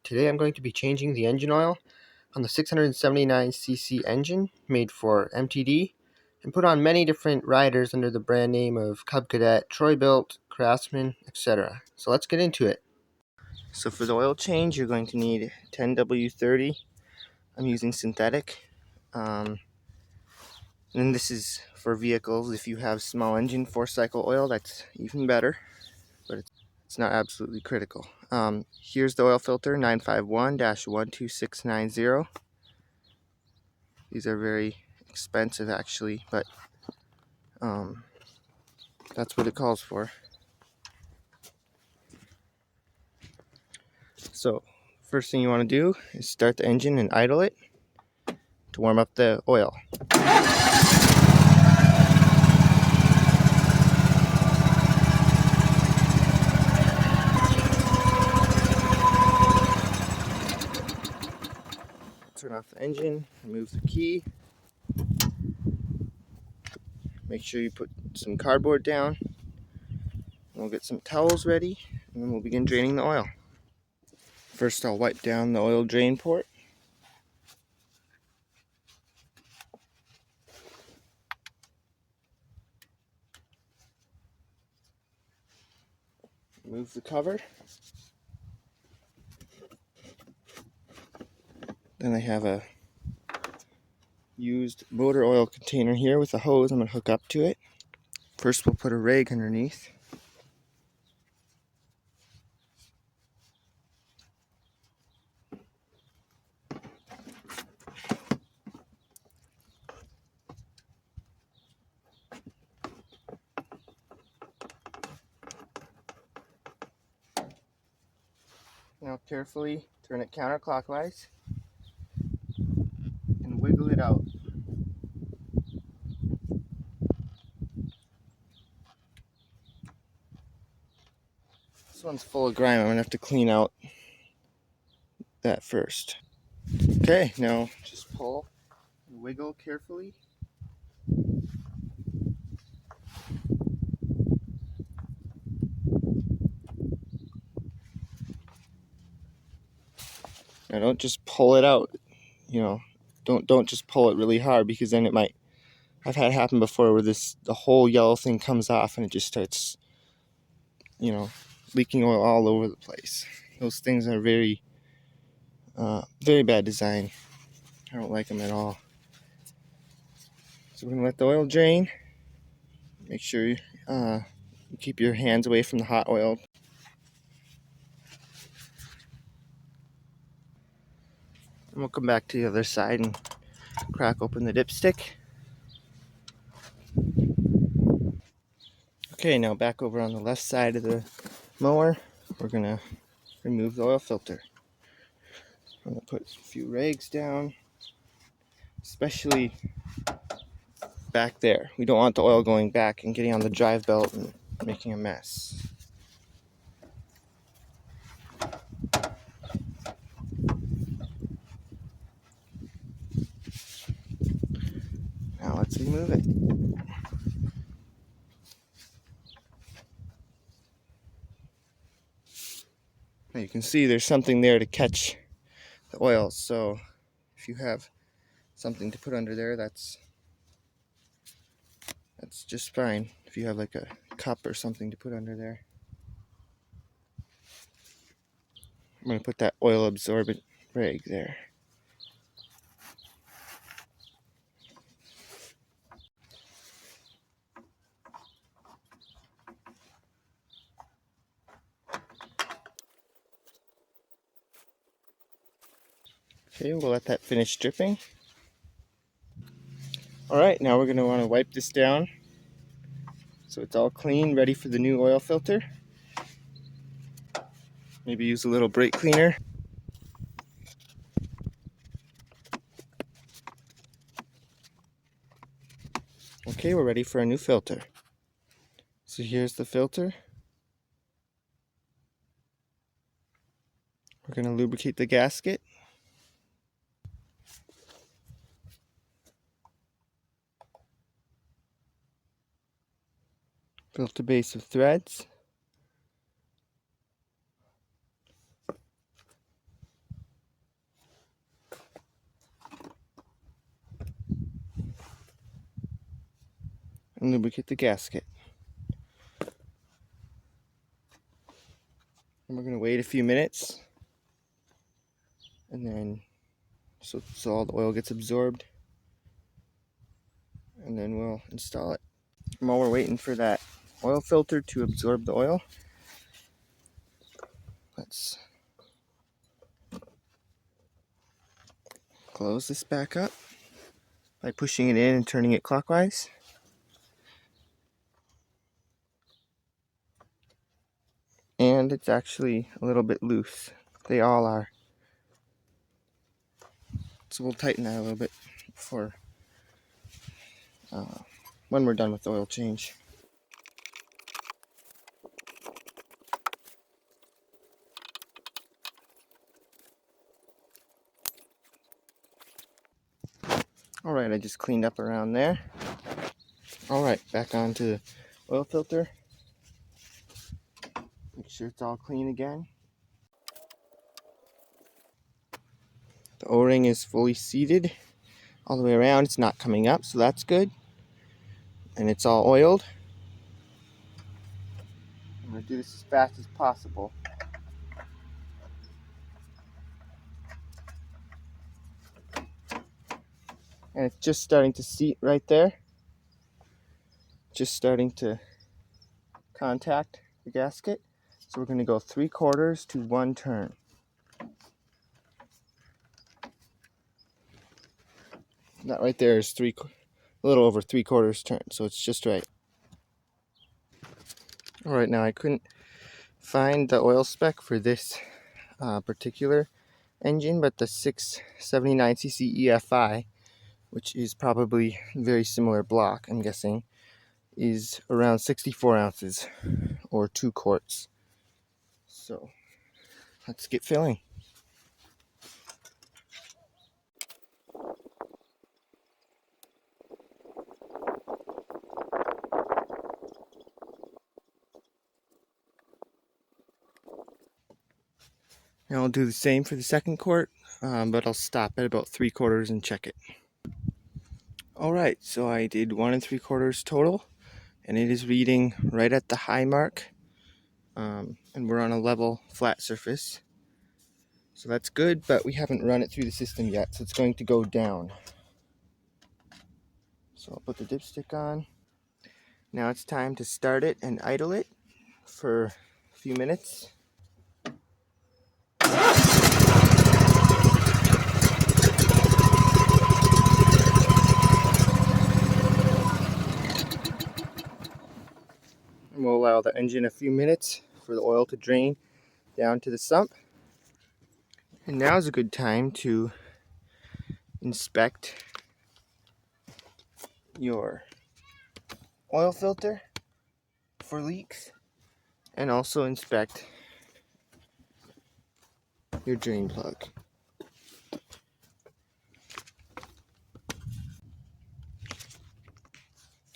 Today I'm going to be changing the engine oil on the 679cc engine made for MTD and put on many different riders under the brand name of Cub Cadet, Troy-Bilt, Craftsman, etc. So let's get into it. So for the oil change you're going to need 10W30. I'm using synthetic. And this is for vehicles. If you have small engine 4-cycle oil, that's even better, but it's not absolutely critical. Here's the oil filter, 951-12690. These are very expensive actually, but that's what it calls for. So first thing you want to do is start the engine and idle it to warm up the oil. Turn off the engine, remove the key. Make sure you put some cardboard down. We'll get some towels ready and then we'll begin draining the oil. First I'll wipe down the oil drain port. Remove the cover. Then I have a used motor oil container here with a hose I'm going to hook up to it. First we'll put a rag underneath. Now carefully turn it counterclockwise and wiggle it out. This one's full of grime. I'm going to have to clean out that first. Okay, now just pull and wiggle carefully. Now don't just pull it out, don't just pull it really hard, because then it might, I've had it happen before where the whole yellow thing comes off and it just starts, leaking oil all over the place. Those things are very bad design. I don't like them at all. So we're going to let the oil drain. Make sure you keep your hands away from the hot oil. And we'll come back to the other side and crack open the dipstick. Okay, now back over on the left side of the mower, we're going to remove the oil filter. I'm going to put a few rags down, especially back there. We don't want the oil going back and getting on the drive belt and making a mess. Now let's remove it. Now you can see there's something there to catch the oil, so if you have something to put under there, that's just fine. If you have like a cup or something to put under there. I'm going to put that oil absorbent rag there. Okay, we'll let that finish dripping. Alright, now we're going to want to wipe this down so it's all clean, ready for the new oil filter. Maybe use a little brake cleaner. Okay, we're ready for a new filter. So here's the filter. We're going to lubricate the gasket. Filter base of threads. and lubricate the gasket. And we're going to wait a few minutes, and then so all the oil gets absorbed, and then we'll install it. While we're waiting for that oil filter to absorb the oil, let's close this back up by pushing it in and turning it clockwise. And it's actually a little bit loose. They all are. So we'll tighten that a little bit before when we're done with the oil change. Alright, I just cleaned up around there. Alright, back onto the oil filter. Make sure it's all clean again. The O-ring is fully seated all the way around. It's not coming up, so that's good. And it's all oiled. I'm going to do this as fast as possible. And it's just starting to seat right there. Just starting to contact the gasket. So we're going to go 3/4 to 1 turn. That right there is a little over 3/4 turn, so it's just right. Alright, now I couldn't find the oil spec for this particular engine, but the 679cc EFI, which is probably a very similar block, I'm guessing, is around 64 ounces or 2 quarts. So let's get filling. Now I'll do the same for the second quart, but I'll stop at about 3/4 and check it. Alright, so I did 1 3/4 total, and it is reading right at the high mark, and we're on a level flat surface. So that's good, but we haven't run it through the system yet, so it's going to go down. So I'll put the dipstick on. Now it's time to start it and idle it for a few minutes. And we'll allow the engine a few minutes for the oil to drain down to the sump. And now's a good time to inspect your oil filter for leaks, and also inspect your drain plug.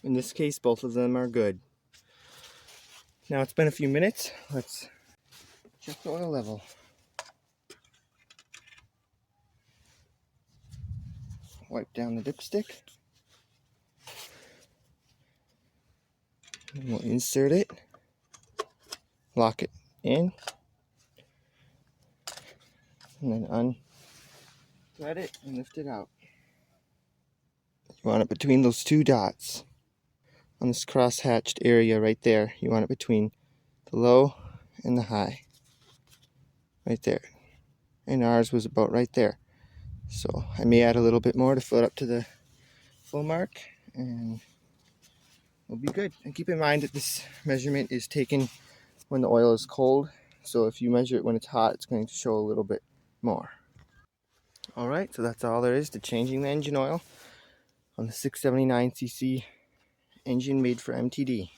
In this case, both of them are good. Now it's been a few minutes. Let's check the oil level. Wipe down the dipstick. And we'll insert it, lock it in, and then unthread it and lift it out. You want it between those 2 dots on this cross-hatched area right there. You want it between the low and the high, right there. And ours was about right there. So I may add a little bit more to fill it up to the full mark, and we'll be good. And keep in mind that this measurement is taken when the oil is cold. So if you measure it when it's hot, it's going to show a little bit more. Alright, so that's all there is to changing the engine oil on the 679cc engine made for MTD.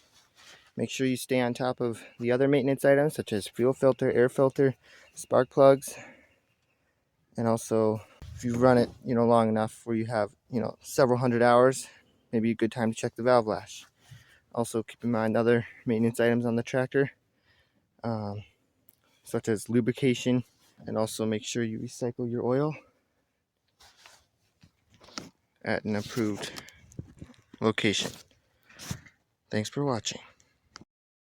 Make sure you stay on top of the other maintenance items such as fuel filter, air filter, spark plugs, and also if you run it long enough where you have several hundred hours, maybe a good time to check the valve lash. Also keep in mind other maintenance items on the tractor, such as lubrication, and also make sure you recycle your oil at an approved location. Thanks for watching.